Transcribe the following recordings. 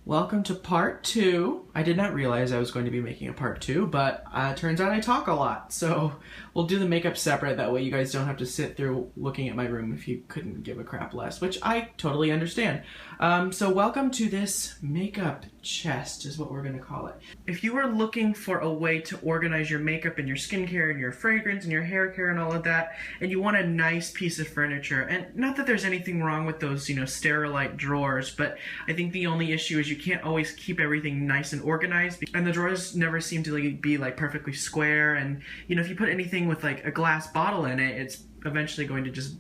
Welcome to part 2. I did not realize I was going to be making a part 2, but turns out I talk a lot. So we'll do the makeup separate. That way you guys don't have to sit through looking at my room if you couldn't give a crap less, which I totally understand. So welcome to this makeup chest is what we're going to call it. If you are looking for a way to organize your makeup and your skincare and your fragrance and your hair care and all of that, and you want a nice piece of furniture, and not that there's anything wrong with those, Sterilite drawers, but I think the only issue is you can't always keep everything nice and organized, and the drawers never seem to be perfectly square, and if you put anything with a glass bottle in it, it's eventually going to just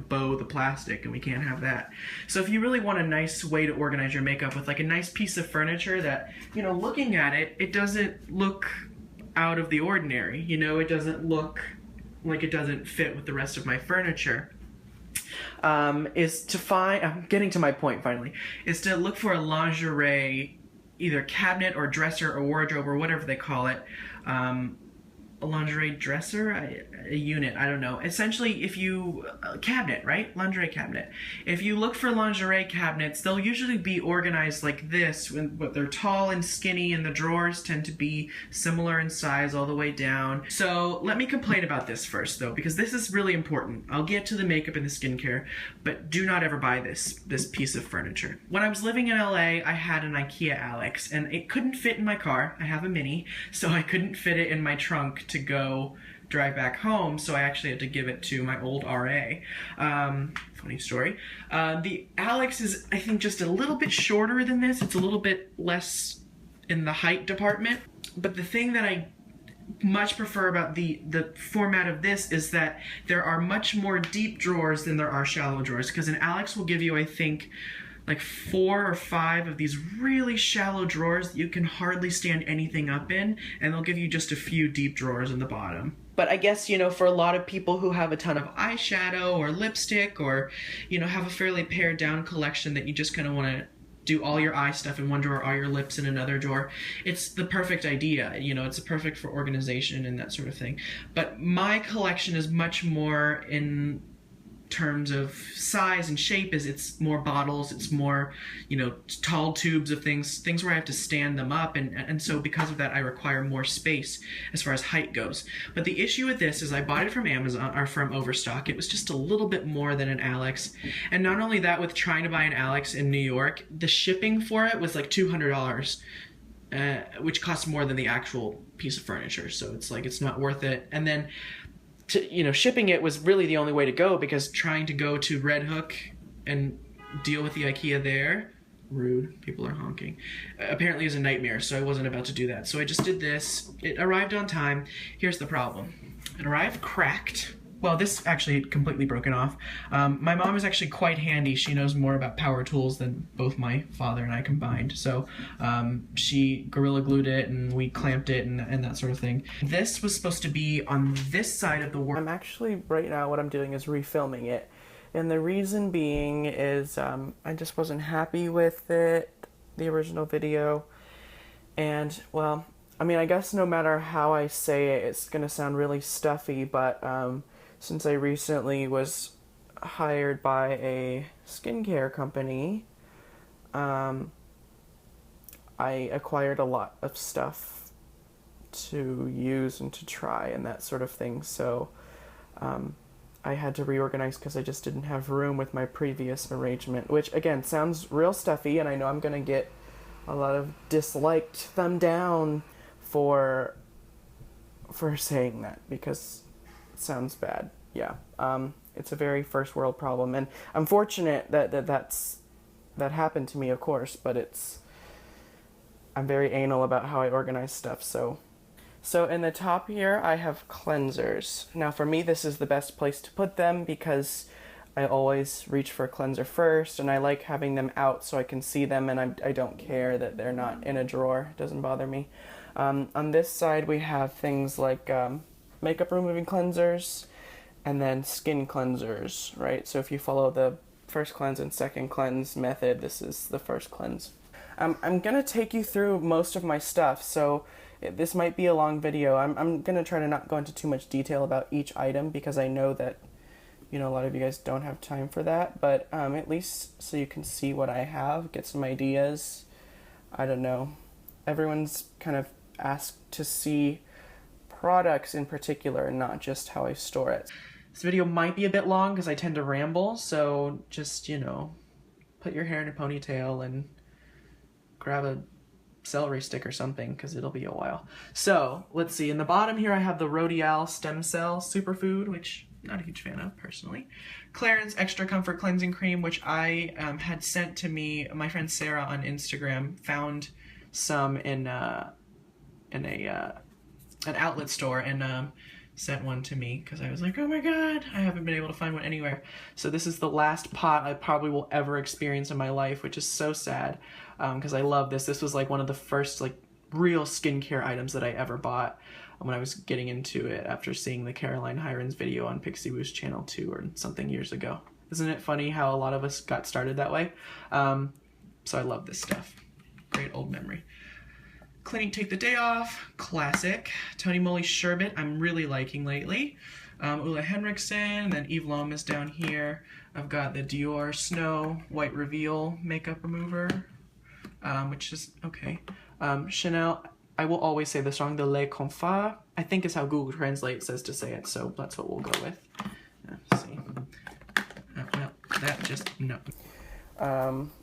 bow the plastic, and we can't have that. So if you really want a nice way to organize your makeup with a nice piece of furniture that, looking at it, it doesn't look out of the ordinary, it doesn't look like it doesn't fit with the rest of my furniture, is to find, I'm getting to my point finally, is to look for a lingerie, either cabinet or dresser or wardrobe or whatever they call it, a lingerie dresser, a unit, I don't know. Essentially, cabinet, right? Lingerie cabinet. If you look for lingerie cabinets, they'll usually be organized like this, but they're tall and skinny, and the drawers tend to be similar in size all the way down. So let me complain about this first, though, because this is really important. I'll get to the makeup and the skincare, but do not ever buy this piece of furniture. When I was living in LA, I had an IKEA Alex, and it couldn't fit in my car. I have a Mini, so I couldn't fit it in my trunk to go drive back home, so I actually had to give it to my old RA. Funny story. The Alex is, I think, just a little bit shorter than this. It's a little bit less in the height department. But the thing that I much prefer about the format of this is that there are much more deep drawers than there are shallow drawers, because an Alex will give you, I think, 4 or 5 of these really shallow drawers that you can hardly stand anything up in, and they'll give you just a few deep drawers in the bottom. But I guess, for a lot of people who have a ton of eyeshadow or lipstick, or, have a fairly pared down collection that you just kind of want to do all your eye stuff in one drawer, all your lips in another drawer, it's the perfect idea. It's perfect for organization and that sort of thing. But my collection is much more in terms of size and shape, is it's more bottles, it's more tall tubes of things where I have to stand them up, and so because of that I require more space as far as height goes. But the issue with this is I bought it from Amazon, or from Overstock. It was just a little bit more than an Alex, and not only that, with trying to buy an Alex in New York, the shipping for it was $200, which costs more than the actual piece of furniture, so it's not worth it. And then shipping it was really the only way to go, because trying to go to Red Hook and deal with the IKEA there, rude, people are honking, apparently is a nightmare, so I wasn't about to do that. So I just did this. It arrived on time. Here's the problem. It arrived cracked. Well, this actually completely broken off. My mom is actually quite handy. She knows more about power tools than both my father and I combined. So she Gorilla Glued it, and we clamped it and that sort of thing. This was supposed to be on this side of the world. I'm actually, right now, what I'm doing is refilming it. And the reason being is I just wasn't happy with it, the original video. And, well, I guess no matter how I say it, it's going to sound really stuffy, but since I recently was hired by a skincare company, I acquired a lot of stuff to use and to try and that sort of thing. So I had to reorganize because I just didn't have room with my previous arrangement, which again sounds real stuffy, and I know I'm going to get a lot of disliked thumb down for saying that, because it sounds bad. Yeah, it's a very first world problem, and I'm fortunate that happened to me, of course, but I'm very anal about how I organize stuff. So in the top here I have cleansers. Now for me this is the best place to put them, because I always reach for a cleanser first, and I like having them out so I can see them, and I don't care that they're not in a drawer. It doesn't bother me. On this side we have things like makeup removing cleansers, and then skin cleansers, right? So if you follow the first cleanse and second cleanse method, this is the first cleanse. I'm going to take you through most of my stuff, so this might be a long video. I'm going to try to not go into too much detail about each item, because I know that a lot of you guys don't have time for that, but at least so you can see what I have, get some ideas, I don't know, everyone's kind of asked to see products in particular and not just how I store it. This video might be a bit long because I tend to ramble, so just, you know, put your hair in a ponytail and grab a celery stick or something because it'll be a while. So let's see, in the bottom here I have the Rhodial Stem Cell Superfood, which I'm not a huge fan of personally. Clarins Extra Comfort Cleansing Cream, which I had sent to me. My friend Sarah on Instagram found some in an outlet store and sent one to me because I was like, oh my god, I haven't been able to find one anywhere. So this is the last pot I probably will ever experience in my life, which is so sad because I love this. This was like one of the first like real skincare items that I ever bought when I was getting into it after seeing the Caroline Hirons video on Pixie Woo's channel 2 or something years ago. Isn't it funny how a lot of us got started that way? So I love this stuff. Great old memory. Clinique Take the Day Off, classic. Tony Moly Sherbet, I'm really liking lately. Ulla Henriksen, then Eve Lom is down here. I've got the Dior Snow White Reveal Makeup Remover, which is okay. Chanel, I will always say this wrong, the Le Confort, I think is how Google Translate says to say it, so that's what we'll go with. Let's see. No, that just, no.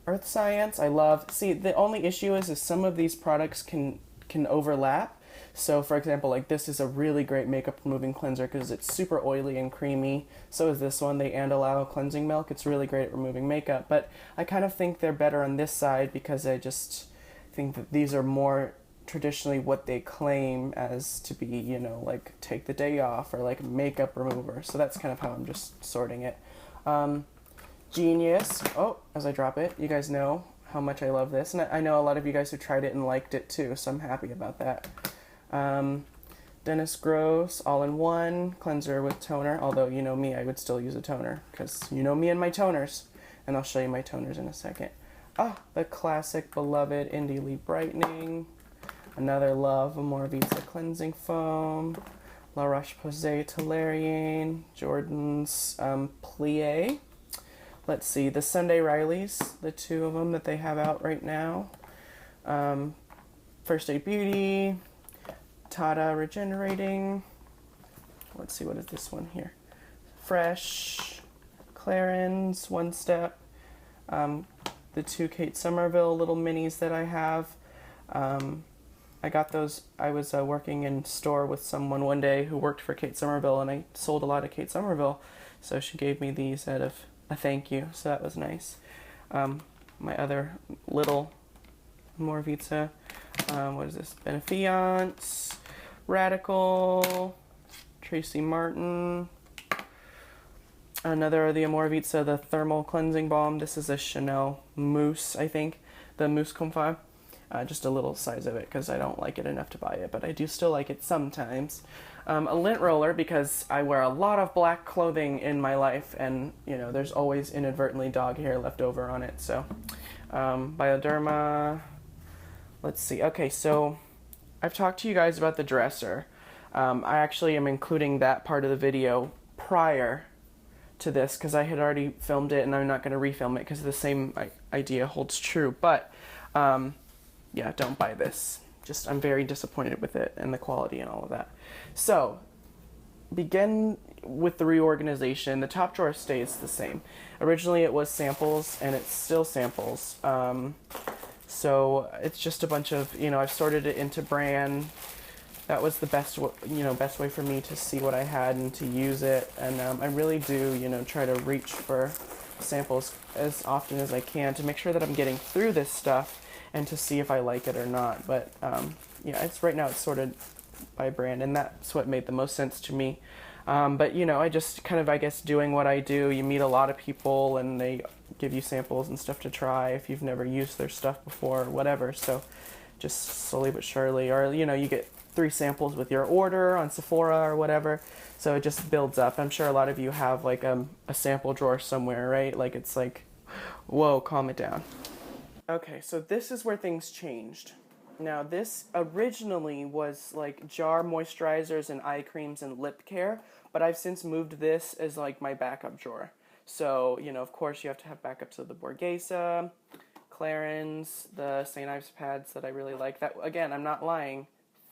Earth Science, I love. See, the only issue is some of these products can overlap. So, for example, like this is a really great makeup removing cleanser because it's super oily and creamy. So is this one, the Andalou Cleansing Milk. It's really great at removing makeup. But I kind of think they're better on this side because I just think that these are more traditionally what they claim as to be, you know, like take the day off or like makeup remover. So that's kind of how I'm just sorting it. Genius. Oh, as I drop it, you guys know how much I love this. And I know a lot of you guys who tried it and liked it too, so I'm happy about that. Dennis Gross All-in-One Cleanser with Toner. Although, you know me, I would still use a toner because you know me and my toners. And I'll show you my toners in a second. Ah, the classic beloved Indie Lee Brightening. Another love, Amore Vita Cleansing Foam. La Roche-Posay Toleriane. Jordan's Plie. Let's see, the Sunday Rileys, the two of them that they have out right now. First Aid Beauty, Tata Regenerating. Let's see, what is this one here? Fresh, Clarins, One Step. The two Kate Somerville little minis that I have. I got those, I was working in store with someone one day who worked for Kate Somerville, and I sold a lot of Kate Somerville, so she gave me these out of a thank you, so that was nice. My other little Amore Vita, what is this? Benefiance, Radical, Tracy Martin. Another of the Amore Vita, the Thermal Cleansing Balm. This is a Chanel Mousse, I think, the Mousse Confort. Just a little size of it because I don't like it enough to buy it, but I do still like it sometimes. A lint roller because I wear a lot of black clothing in my life, and you know there's always inadvertently dog hair left over on it. So Bioderma. Let's see. Okay, so I've talked to you guys about the dresser. I actually am including that part of the video prior to this because I had already filmed it, and I'm not going to refilm it because the same idea holds true. But yeah, don't buy this. Just, I'm very disappointed with it and the quality and all of that. So, begin with the reorganization. The top drawer stays the same. Originally it was samples, and it's still samples. So, it's just a bunch of, you know, I've sorted it into brand. That was the best way for me to see what I had and to use it. And I really do, you know, try to reach for samples as often as I can to make sure that I'm getting through this stuff and to see if I like it or not. But yeah, right now it's sorted by brand, and that's what made the most sense to me. But you know, I just kind of, I guess, doing what I do. You meet a lot of people and they give you samples and stuff to try if you've never used their stuff before or whatever. So just slowly but surely, or you know, you get 3 samples with your order on Sephora or whatever. So it just builds up. I'm sure a lot of you have like a sample drawer somewhere, right? Like it's like, whoa, calm it down. Okay, so this is where things changed. Now, this originally was like jar moisturizers and eye creams and lip care, but I've since moved this as like my backup drawer. So, you know, of course you have to have backups of the Borghese, Clarins, the St. Ives pads that I really like. That, again, I'm not lying.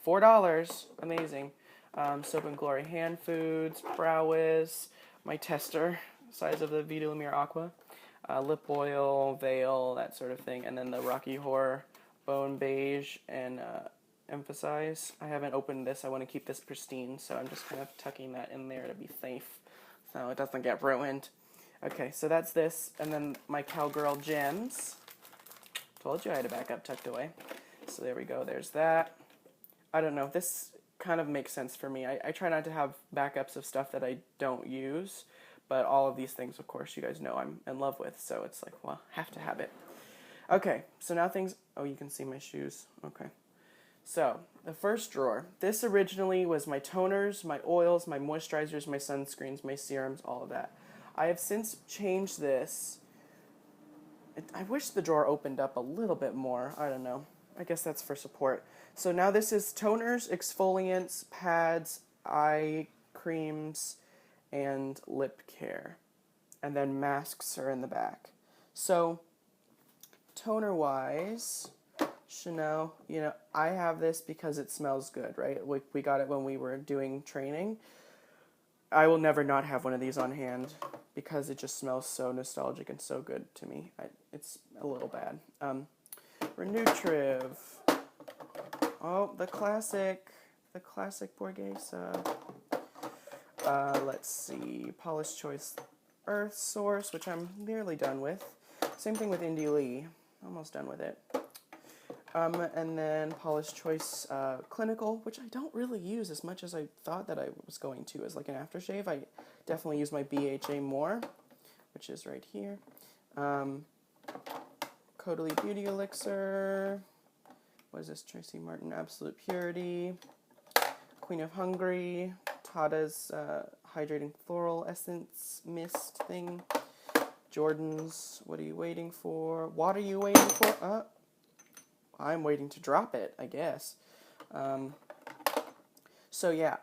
$4. Amazing. Soap and Glory hand foods, Brow Wiz, my tester, size of the Vita Lumiere Aqua, lip oil, veil, that sort of thing, and then the Rocky Horror Bone Beige and Emphasize. I haven't opened this. I want to keep this pristine, so I'm just kind of tucking that in there to be safe so it doesn't get ruined. Okay, so that's this, and then my Cowgirl Gems. Told you I had a backup tucked away. So there we go, there's that. I don't know, this kind of makes sense for me. I try not to have backups of stuff that I don't use, but all of these things, of course, you guys know I'm in love with, so it's like, well, have to have it. Okay, so now things, oh, you can see my shoes, okay. So, the first drawer, this originally was my toners, my oils, my moisturizers, my sunscreens, my serums, all of that. I have since changed this. I wish the drawer opened up a little bit more, I don't know. I guess that's for support. So now this is toners, exfoliants, pads, eye creams, and lip care. And then masks are in the back. So, toner-wise, Chanel, you know, I have this because it smells good, right? We got it when we were doing training. I will never not have one of these on hand because it just smells so nostalgic and so good to me. It's a little bad. Renutriv. Oh, the classic Borghese. Let's see, Paula's Choice Earth Source, which I'm nearly done with. Same thing with Indie Lee, almost done with it. And then Paula's Choice Clinical, which I don't really use as much as I thought that I was going to as like an aftershave. I definitely use my BHA more, which is right here. Caudalie Beauty Elixir. What is this? Tracy Martin Absolute Purity. Queen of Hungary. Tata's Hydrating Floral Essence Mist thing. Jordan's What Are You Waiting For? What Are You Waiting For? I'm waiting to drop it, I guess. So yeah,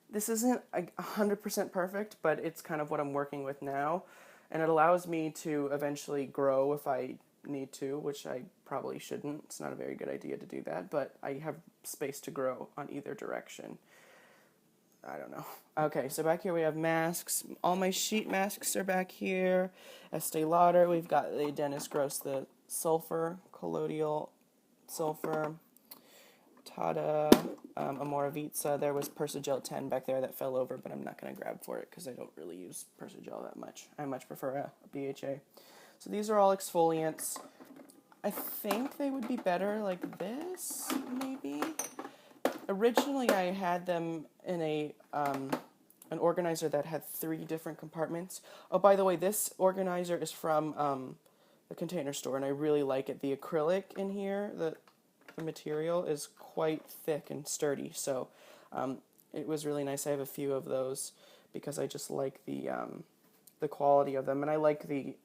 this isn't 100% perfect, but it's kind of what I'm working with now. And it allows me to eventually grow if I need to, which I probably shouldn't. It's not a very good idea to do that, but I have space to grow on either direction. I don't know. Okay, so back here we have masks. All my sheet masks are back here. Estee Lauder, we've got the Dennis Gross, the Sulfur, Colloidal Sulfur. Tata, Amoravitza. There was Persogel 10 back there that fell over, but I'm not going to grab for it because I don't really use Persogel that much. I much prefer a BHA. So these are all exfoliants. I think they would be better like this, maybe. Originally, I had them in an organizer that had 3 different compartments. Oh, by the way, this organizer is from the Container Store, and I really like it. The acrylic in here, the material is quite thick and sturdy, so it was really nice. I have a few of those because I just like the quality of them, and I like the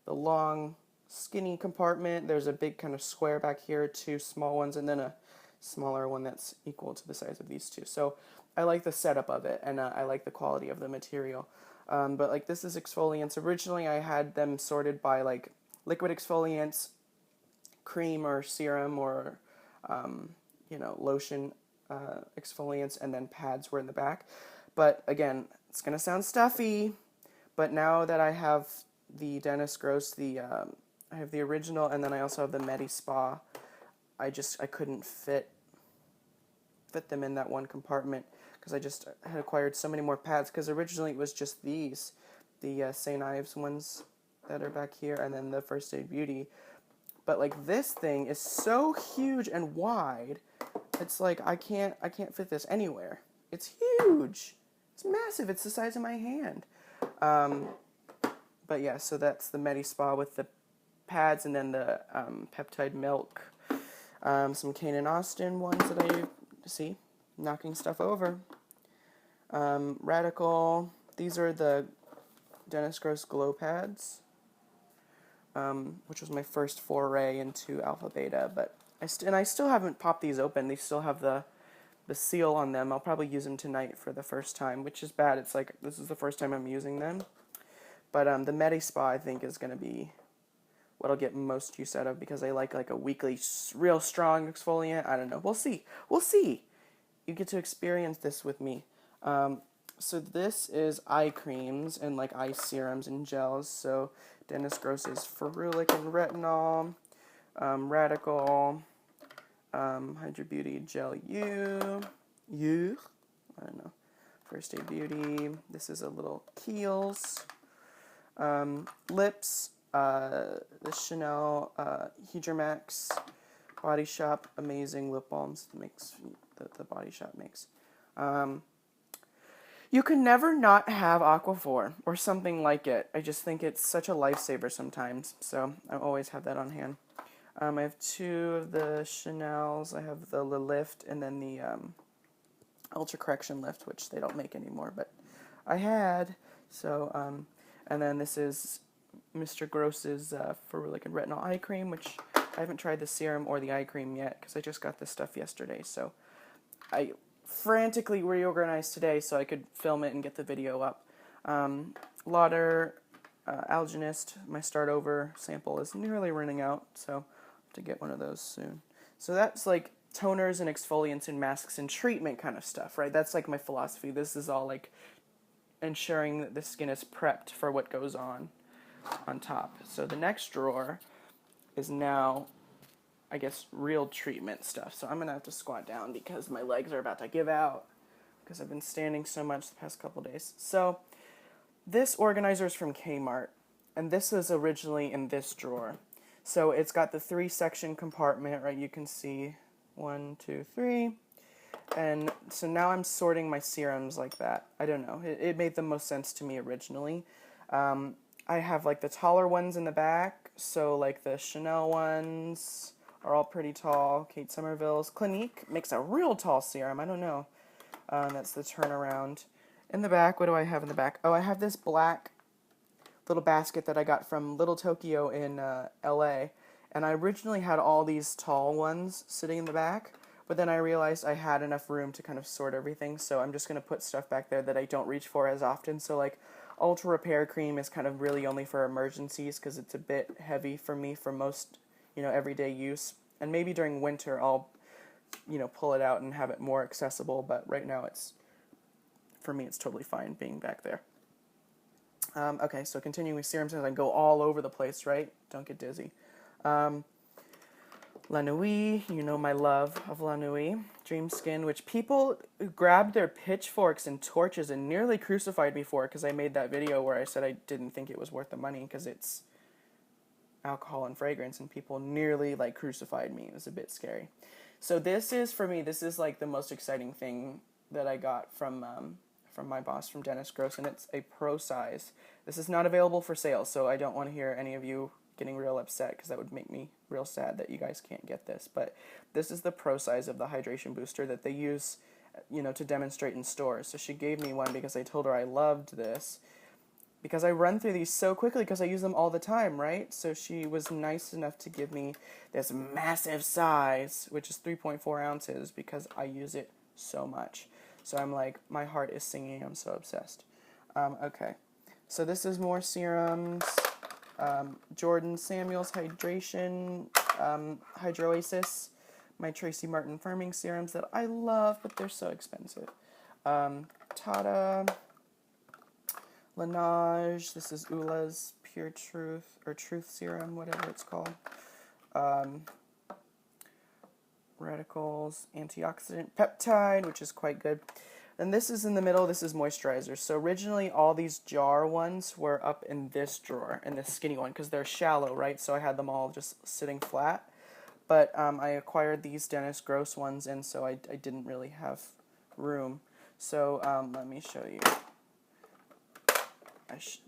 long, skinny compartment. There's a big kind of square back here, 2 small ones, and then a smaller one that's equal to the size of these 2. So I like the setup of it, and I like the quality of the material. But like this is exfoliants. Originally, I had them sorted by like liquid exfoliants, cream or serum, or lotion exfoliants, and then pads were in the back. But again, it's gonna sound stuffy, but now that I have the Dennis Gross, I have the original, and then I also have the Medi Spa, I couldn't fit them in that one compartment because I just had acquired so many more pads, because originally it was just these, the St. Ives ones that are back here, and then the First Aid Beauty. But like this thing is so huge and wide, it's like I can't fit this anywhere. It's huge. It's massive. It's the size of my hand. But yeah, so that's the Medi Spa with the pads, and then the peptide milk. Some Kane & Austin ones that I see knocking stuff over. Radical. These are the Dennis Gross Glow Pads, which was my first foray into alpha beta, but I still haven't popped these open. They still have the seal on them. I'll probably use them tonight for the first time, which is bad. It's like this is the first time I'm using them. But the Medi Spa, I think, is going to be what I'll get most use out of, because I like a weekly real strong exfoliant. I don't know. We'll see. We'll see. You get to experience this with me. So this is eye creams and like eye serums and gels. So Dennis Gross's Ferulic and Retinol, Radical, Hydra Beauty Gel U, I don't know, First Aid Beauty. This is a little Kiehl's. Lips, the Chanel Hydra Max Body Shop, amazing lip balms the Body Shop makes. You can never not have Aquaphor or something like it. I just think it's such a lifesaver sometimes, so I always have that on hand. I have two of the Chanels. I have the Lift and then the Ultra Correction Lift, which they don't make anymore, but I had. So, and then this is Mr. Gross's Ferulic and Retinol Eye Cream, which I haven't tried the serum or the eye cream yet because I just got this stuff yesterday. So I frantically reorganized today so I could film it and get the video up. Lauder Alginist, my start over sample is nearly running out, so I'll have to get one of those soon. So that's like toners and exfoliants and masks and treatment kind of stuff, right? That's like my philosophy. This is all like ensuring that the skin is prepped for what goes on top. So the next drawer is now, I guess, real treatment stuff. So I'm going to have to squat down because my legs are about to give out because I've been standing so much the past couple days. So this organizer is from Kmart, and this was originally in this drawer. So it's got the 3-section compartment, right? You can see 1, 2, 3. And so now I'm sorting my serums like that. I don't know. It made the most sense to me originally. I have like the taller ones in the back. So like the Chanel ones are all pretty tall. Kate Somerville's Clinique makes a real tall serum. I don't know. That's the turnaround. In the back, what do I have in the back? Oh, I have this black little basket that I got from Little Tokyo in LA. And I originally had all these tall ones sitting in the back. But then I realized I had enough room to kind of sort everything, so I'm just going to put stuff back there that I don't reach for as often. So like Ultra Repair Cream is kind of really only for emergencies because it's a bit heavy for me for most, everyday use. And maybe during winter I'll, pull it out and have it more accessible, but right now for me it's totally fine being back there. Okay, so continuing with serums, I go all over the place, right? Don't get dizzy. La Nuit, my love of La Nuit. Dream Skin, which people grabbed their pitchforks and torches and nearly crucified me for because I made that video where I said I didn't think it was worth the money because it's alcohol and fragrance, and people nearly crucified me. It was a bit scary. So this is, for me, this is like the most exciting thing that I got from my boss, from Dennis Gross, and it's a pro size. This is not available for sale, so I don't want to hear any of you getting real upset because that would make me real sad that you guys can't get this. But this is the pro size of the hydration booster that they use, to demonstrate in stores. So she gave me one because I told her I loved this because I run through these so quickly because I use them all the time, right? So she was nice enough to give me this massive size, which is 3.4 ounces, because I use it so much. So I'm like, my heart is singing. I'm so obsessed. Okay, so this is more serums. Jordan Samuels Hydration, Hydroasis, my Tracy Martin Firming serums that I love, but they're so expensive. Tata, Laneige, this is Ula's Pure Truth, or Truth Serum, whatever it's called. Radicals, Antioxidant Peptide, which is quite good. And this is in the middle, this is moisturizers. So originally all these jar ones were up in this drawer, in this skinny one, because they're shallow, right? So I had them all just sitting flat. But I acquired these Dennis Gross ones, and so I didn't really have room. So let me show you.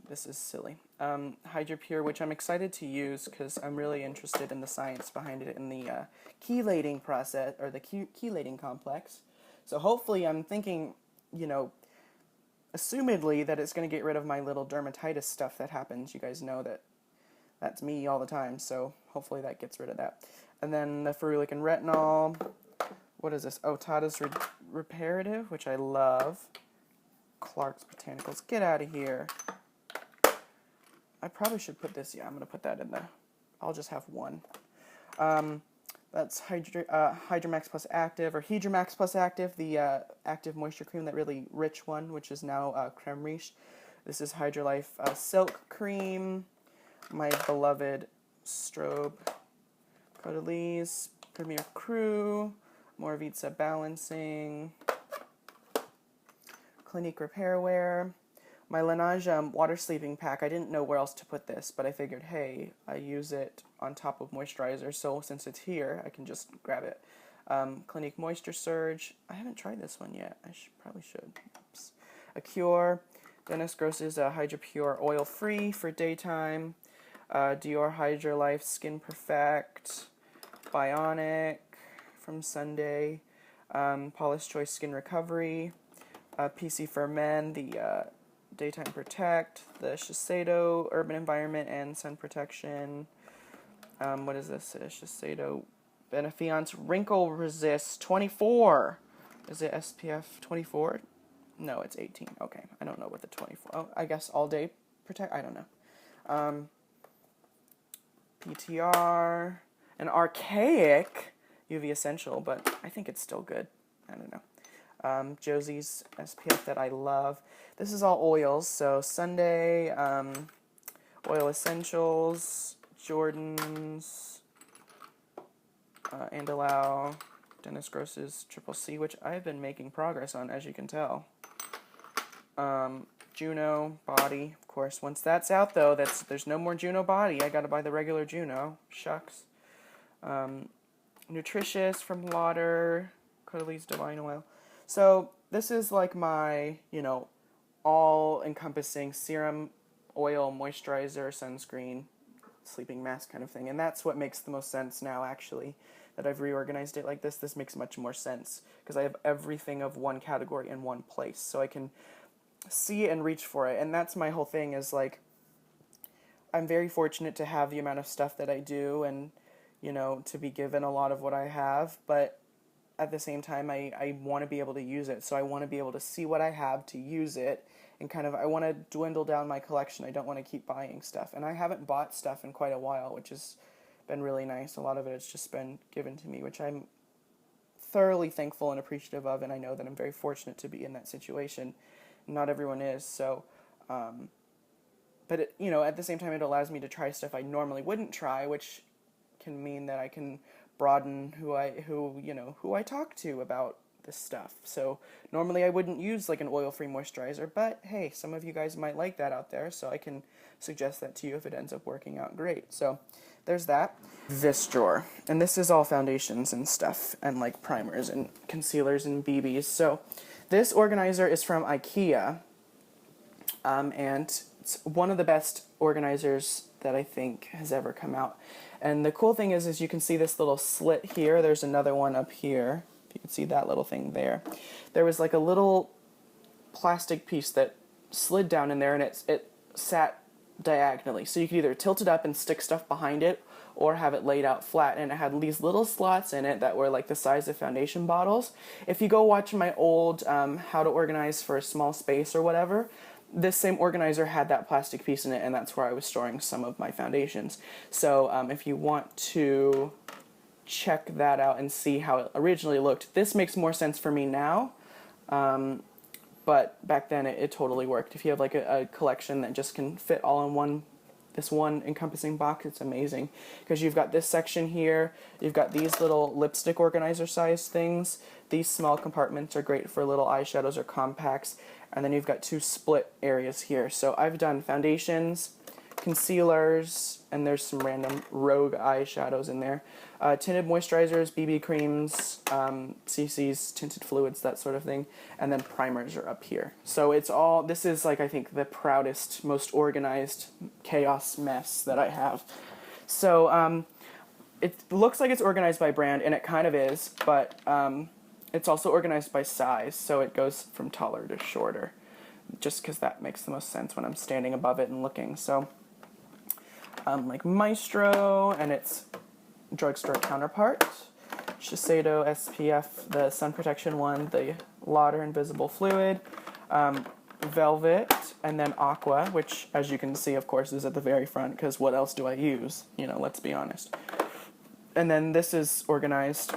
This is silly. Hydra Pure, which I'm excited to use because I'm really interested in the science behind it in the chelating process, or the chelating complex. So hopefully I'm thinking, assumedly that it's going to get rid of my little dermatitis stuff that happens. You guys know that's me all the time, so hopefully that gets rid of that. And then the Ferulic and Retinol. What is this? Oh, Tata's Reparative, which I love. Clark's Botanicals. Get out of here. I probably should put this, I'm going to put that in the I'll just have one. That's Hydromax Plus Active, or Hydromax Plus Active, the active moisture cream, that really rich one, which is now Creme Riche. This is Hydrolife Silk Cream, my beloved Strobe Caudalie, Premier Cru, Moravitsa Balancing, Clinique Repair Wear, my Laneige Water Sleeping Pack. I didn't know where else to put this, but I figured, hey, I use it on top of moisturizer, so since it's here, I can just grab it. Clinique Moisture Surge. I haven't tried this one yet. I probably should. Oops. Acure. Dennis Gross's Hydra Pure Oil Free for daytime. Dior Hydra Life Skin Perfect. Bionic from Sunday. Paula's Choice Skin Recovery. PC for Men, the Daytime Protect, the Shiseido Urban Environment and Sun Protection. What is this? Shiseido Benefiance Wrinkle Resist 24. Is it SPF 24? No, it's 18. Okay, I don't know what the 24. Oh, I guess All Day Protect. I don't know. PTR, an archaic UV Essential, but I think it's still good. I don't know. Josie's SPF that I love. This is all oils, so Sunday, Oil Essentials, Jordan's, Andalou, Dennis Gross's Triple C, which I've been making progress on, as you can tell. Juno Body, of course. Once that's out, though, there's no more Juno Body. I gotta buy the regular Juno. Shucks. Nutritious from Lauder, Caudalie Divine Oil. So this is like my, all-encompassing serum, oil, moisturizer, sunscreen, sleeping mask kind of thing. And that's what makes the most sense now, actually, that I've reorganized it like this. This makes much more sense because I have everything of one category in one place. So I can see and reach for it. And that's my whole thing is, like, I'm very fortunate to have the amount of stuff that I do and, to be given a lot of what I have. But at the same time, I want to be able to use it. So I want to be able to see what I have to use it. And I want to dwindle down my collection. I don't want to keep buying stuff. And I haven't bought stuff in quite a while, which has been really nice. A lot of it has just been given to me, which I'm thoroughly thankful and appreciative of. And I know that I'm very fortunate to be in that situation. Not everyone is. So, but it, at the same time, it allows me to try stuff I normally wouldn't try, which can mean that I can broaden who I talk to about this stuff. So normally I wouldn't use like an oil-free moisturizer, but hey, some of you guys might like that out there, so I can suggest that to you if it ends up working out great. So there's that. This drawer, and this is all foundations and stuff, and like primers and concealers and BBs. So this organizer is from IKEA, and it's one of the best organizers that I think has ever come out. And the cool thing is you can see this little slit here. There's another one up here. If you can see that little thing there. There was like a little plastic piece that slid down in there, and it sat diagonally. So you could either tilt it up and stick stuff behind it, or have it laid out flat. And it had these little slots in it that were like the size of foundation bottles. If you go watch my old How to Organize for a Small Space or whatever, this same organizer had that plastic piece in it, and that's where I was storing some of my foundations. So if you want to check that out and see how it originally looked, this makes more sense for me now, but back then it totally worked. If you have like a collection that just can fit all in this one encompassing box, it's amazing, because you've got this section here, you've got these little lipstick organizer size things. These small compartments are great for little eyeshadows or compacts, and then you've got two split areas here. So I've done foundations, concealers, and there's some random rogue eyeshadows in there. Tinted moisturizers, BB creams, CCs, tinted fluids, that sort of thing. And then primers are up here. So it's all, this is like, I think, the proudest, most organized chaos mess that I have. So it looks like it's organized by brand, and it kind of is, but it's also organized by size. So it goes from taller to shorter, just because that makes the most sense when I'm standing above it and looking. So like Maestro and its drugstore counterpart, Shiseido SPF, the sun protection one, the Lauder Invisible Fluid, Velvet, and then Aqua, which, as you can see, of course, is at the very front, because what else do I use? You know, let's be honest. And then this is organized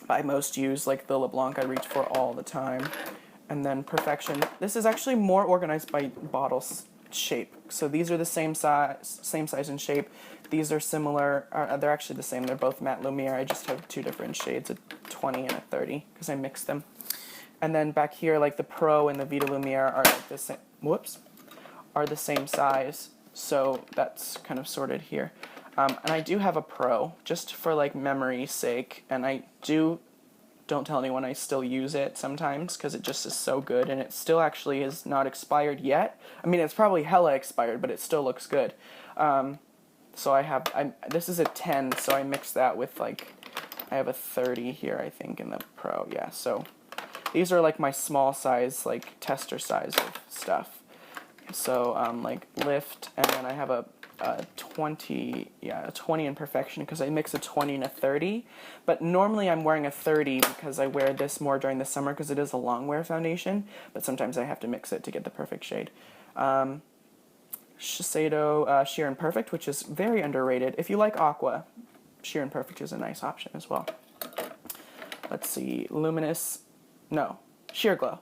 by most use, like the LeBlanc I reach for all the time. And then Perfection. This is actually more organized by bottle shape. So these are the same size and shape. These are similar. They're actually the same. They're both matte Lumiere. I just have two different shades, a 20 and a 30, because I mixed them. And then back here, like the Pro and the Vita Lumiere are like the same. Whoops, are the same size. So that's kind of sorted here. And I do have a Pro, just for like memory's sake. And don't tell anyone, I still use it sometimes because it just is so good, and it still actually is not expired yet. I mean, it's probably hella expired, but it still looks good. So this is a 10, so I mixed that with like, I have a 30 here, I think, in the Pro, yeah. So these are like my small size, like tester size of stuff. So like Lift, and then I have a 20, a 20 in Perfection, because I mix a 20 and a 30, but normally I'm wearing a 30 because I wear this more during the summer because it is a long wear foundation, but sometimes I have to mix it to get the perfect shade. Shiseido Sheer and Perfect, which is very underrated. If you like Aqua, Sheer and Perfect is a nice option as well. Let's see, Sheer Glow.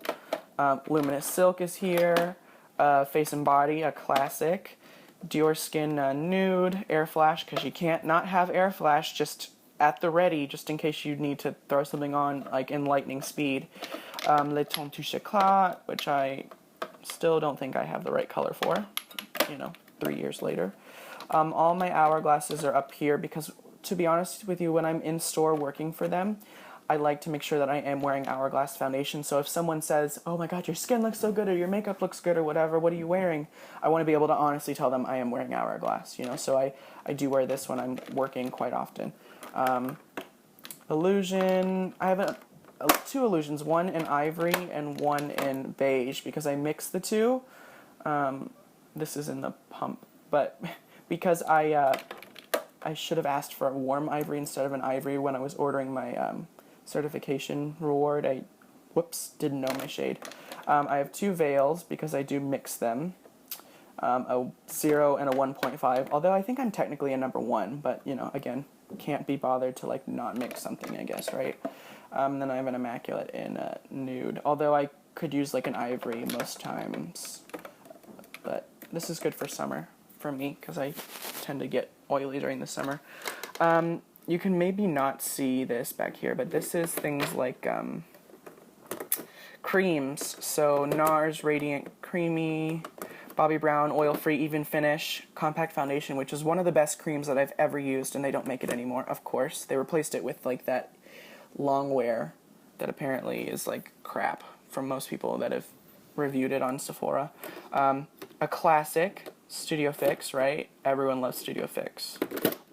Luminous Silk is here. Face and Body, a classic. Dior Skin Nude, Air Flash, because you can't not have Air Flash just at the ready, just in case you need to throw something on like in lightning speed. Le Ton Touche Éclat, which I still don't think I have the right color for, 3 years later. All my hourglasses are up here because, to be honest with you, when I'm in store working for them, I like to make sure that I am wearing Hourglass foundation. So if someone says, oh my god, your skin looks so good, or your makeup looks good, or whatever, what are you wearing? I want to be able to honestly tell them I am wearing Hourglass, So I do wear this when I'm working quite often. Illusion, I have two Illusions, one in ivory and one in beige, because I mix the two. This is in the pump, but because I should have asked for a warm ivory instead of an ivory when I was ordering my certification reward. I didn't know my shade. I have two veils because I do mix them. A 0 and a 1.5, although I think I'm technically a number 1, but again, can't be bothered to like not mix something, I guess, right? Then I have an Immaculate in nude, although I could use like an ivory most times, but this is good for summer for me because I tend to get oily during the summer. You can maybe not see this back here, but this is things like creams. So Nars Radiant Creamy, Bobbi Brown Oil-Free Even Finish Compact Foundation, which is one of the best creams that I've ever used, and they don't make it anymore, of course. They replaced it with like that long wear that apparently is like crap from most people that have reviewed it on Sephora. A classic, Studio Fix, right? Everyone loves Studio Fix.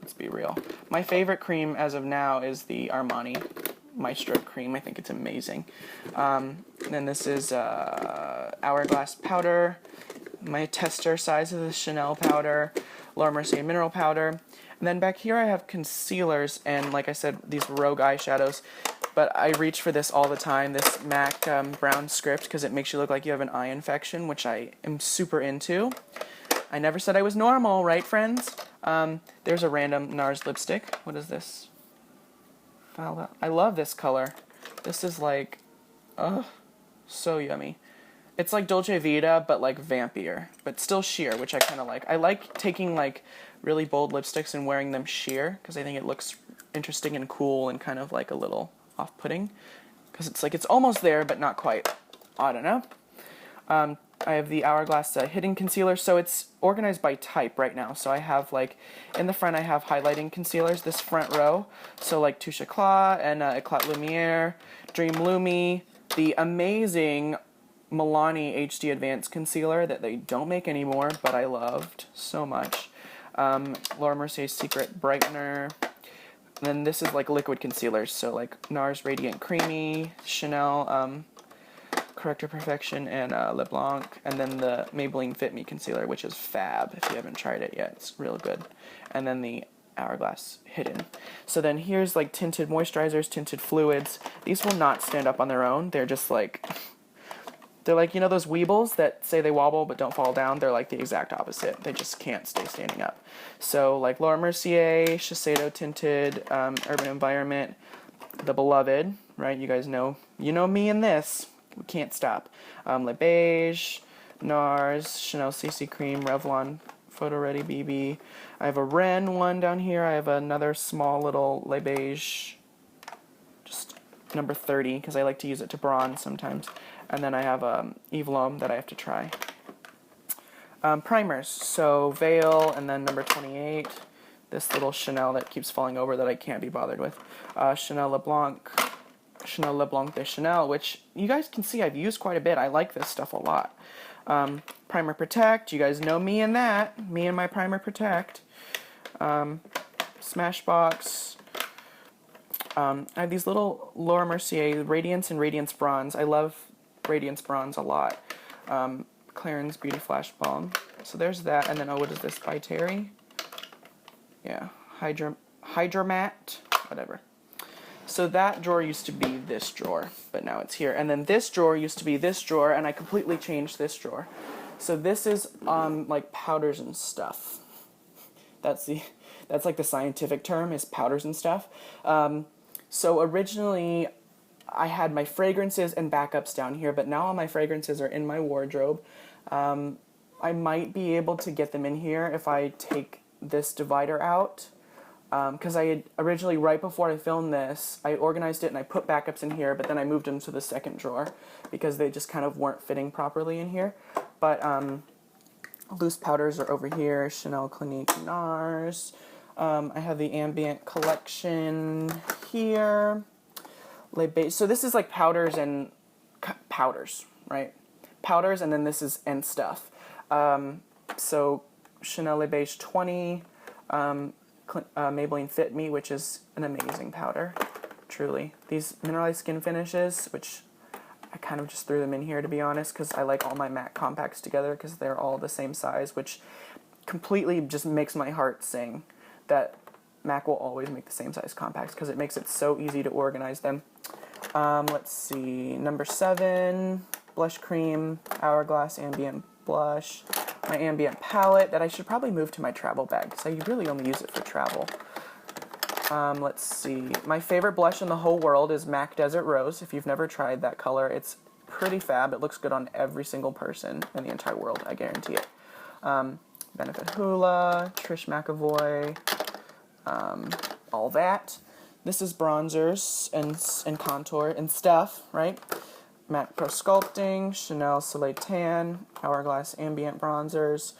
Let's be real. My favorite cream as of now is the Armani Maestro cream. I think it's amazing. Then this is Hourglass powder. My tester size is the Chanel powder. Laura Mercier mineral powder. And then back here I have concealers and, like I said, these Rogue eyeshadows. But I reach for this all the time, this MAC brown script, because it makes you look like you have an eye infection, which I am super into. I never said I was normal, right, friends? There's a random Nars lipstick. What is this? I love this color. This is like, so yummy. It's like Dolce Vita, but like vampier, but still sheer, which I kind of like. I like taking like really bold lipsticks and wearing them sheer, because I think it looks interesting and cool and kind of like a little off-putting, because it's like it's almost there, but not quite. I don't know. I have the Hourglass Hidden Concealer, so it's organized by type right now. So I have, like, in the front I have highlighting concealers, this front row. So, like, Touche Éclat and Éclat Lumiere, Dream Lumi, the amazing Milani HD Advanced Concealer that they don't make anymore, but I loved so much. Laura Mercier's Secret Brightener. And then this is, like, liquid concealers. So, like, Nars Radiant Creamy, Chanel, Corrector Perfection, and LeBlanc, and then the Maybelline Fit Me Concealer, which is fab if you haven't tried it yet. It's real good. And then the Hourglass Hidden. So then here's like tinted moisturizers, tinted fluids. These will not stand up on their own. They're just like They're like, you know those Weebles that say they wobble but don't fall down? They're like the exact opposite. They just can't stay standing up. So like Laura Mercier, Shiseido Tinted, Urban Environment, The Beloved, right? You guys know, you know me and this. We can't stop. Le Beige, Nars, Chanel CC Cream, Revlon Photo Ready BB. I have a Ren one down here. I have another small little Le Beige, just number 30, because I like to use it to bronze sometimes. And then I have Eve Lhomme that I have to try. Primers, so Veil, and then number 28, this little Chanel that keeps falling over that I can't be bothered with. Chanel Le Blanc de Chanel, which you guys can see I've used quite a bit. I like this stuff a lot. Primer Protect, you guys know me and that. Me and my Primer Protect. Smashbox. I have these little Laura Mercier Radiance and Radiance Bronze. I love Radiance Bronze a lot. Clarins Beauty Flash Balm. So there's that. And then, oh, what is this? By Terry? Yeah. Hydromat. Whatever. So that drawer used to be this drawer, but now it's here. And then this drawer used to be this drawer, and I completely changed this drawer. So this is like powders and stuff. That's like the scientific term, is powders and stuff. So originally I had my fragrances and backups down here, but now all my fragrances are in my wardrobe. I might be able to get them in here if I take this divider out. Because I had originally, right before I filmed this, I organized it and I put backups in here, but then I moved them to the second drawer because they just kind of weren't fitting properly in here. But loose powders are over here, Chanel, Clinique, Nars. I have the Ambient Collection here. So this is like powders and powders, right? Powders, and then this is and stuff. So Chanel Le Beige 20, Maybelline Fit Me, which is an amazing powder, truly. These mineralized skin finishes, which I kind of just threw them in here to be honest, because I like all my matte compacts together because they're all the same size, which completely just makes my heart sing that MAC will always make the same size compacts because it makes it so easy to organize them. Let's see, number 7, Blush Cream, Hourglass Ambient Blush. My ambient palette that I should probably move to my travel bag because I really only use it for travel. Let's see. My favorite blush in the whole world is MAC Desert Rose. If you've never tried that color, it's pretty fab. It looks good on every single person in the entire world. I guarantee it. Benefit Hoola, Trish McAvoy, all that. This is bronzers and contour and stuff, right? MAC Pro Sculpting, Chanel Soleil Tan, Hourglass Ambient Bronzers,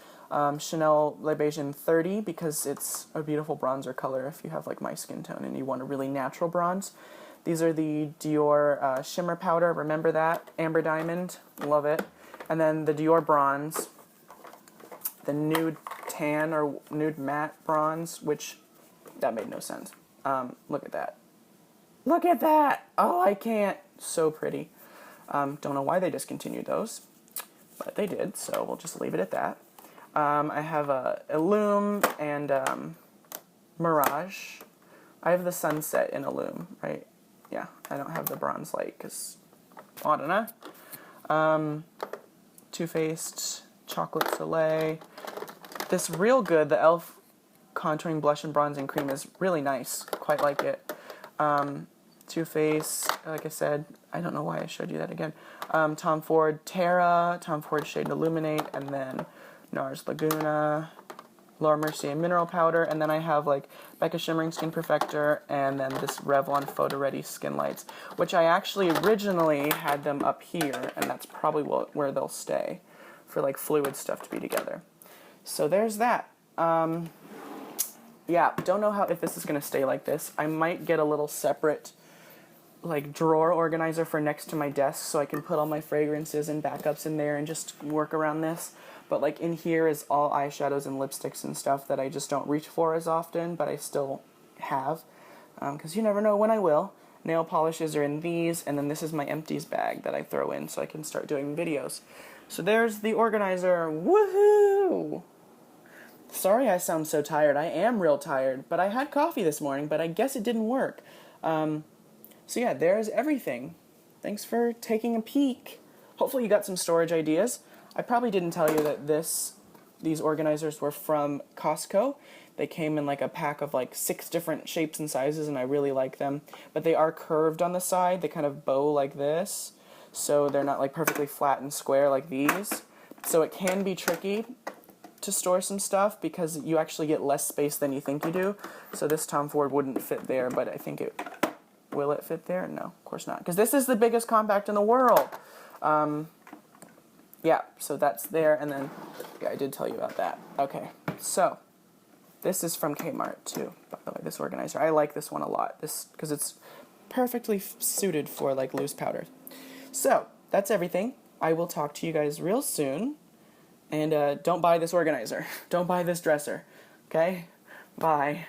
Chanel Le Beige in 30 because it's a beautiful bronzer color if you have like my skin tone and you want a really natural bronze. These are the Dior Shimmer Powder, remember that? Amber Diamond, love it. And then the Dior Bronze, the Nude Tan or Nude Matte Bronze, which, that made no sense. Look at that. Look at that! Oh, I can't. So pretty. Don't know why they discontinued those, but they did, so we'll just leave it at that. I have a Illume and Mirage. I have the Sunset in Illume, right? Yeah, I don't have the Bronze Light because, I don't know. Too Faced Chocolate Soleil. This Real Good, the e.l.f. Contouring Blush and Bronzing Cream is really nice. Quite like it. Too Faced, like I said, I don't know why I showed you that again. Tom Ford Terra, Tom Ford Shade Illuminate, and then Nars Laguna, Laura Mercier Mineral Powder, and then I have like Becca Shimmering Skin Perfector, and then this Revlon Photo Ready Skin Lights, which I actually originally had them up here, and that's probably where they'll stay for like fluid stuff to be together. So there's that. Yeah, don't know if this is going to stay like this. I might get a little separate like drawer organizer for next to my desk so I can put all my fragrances and backups in there and just work around this. But like in here is all eyeshadows and lipsticks and stuff that I just don't reach for as often, but I still have, because you never know when I will. Nail polishes are in these, and then this is my empties bag that I throw in so I can start doing videos. So there's the organizer. Woohoo! Sorry I sound so tired. I am real tired, but I had coffee this morning, but I guess it didn't work. So yeah, there's everything. Thanks for taking a peek. hopefully you got some storage ideas. I probably didn't tell you that these organizers were from Costco. They came in like a pack of like 6 different shapes and sizes, and I really like them. But they are curved on the side. They kind of bow like this, so they're not like perfectly flat and square like these. So it can be tricky to store some stuff because you actually get less space than you think you do. So this Tom Ford wouldn't fit there, but I think will it fit there? No, of course not, because this is the biggest compact in the world. Yeah, so that's there, and then, yeah, I did tell you about that. Okay, so this is from Kmart too, by the way, this organizer. I like this one a lot, because it's perfectly suited for like loose powder. So that's everything. I will talk to you guys real soon, and don't buy this organizer. Don't buy this dresser. Okay? Bye.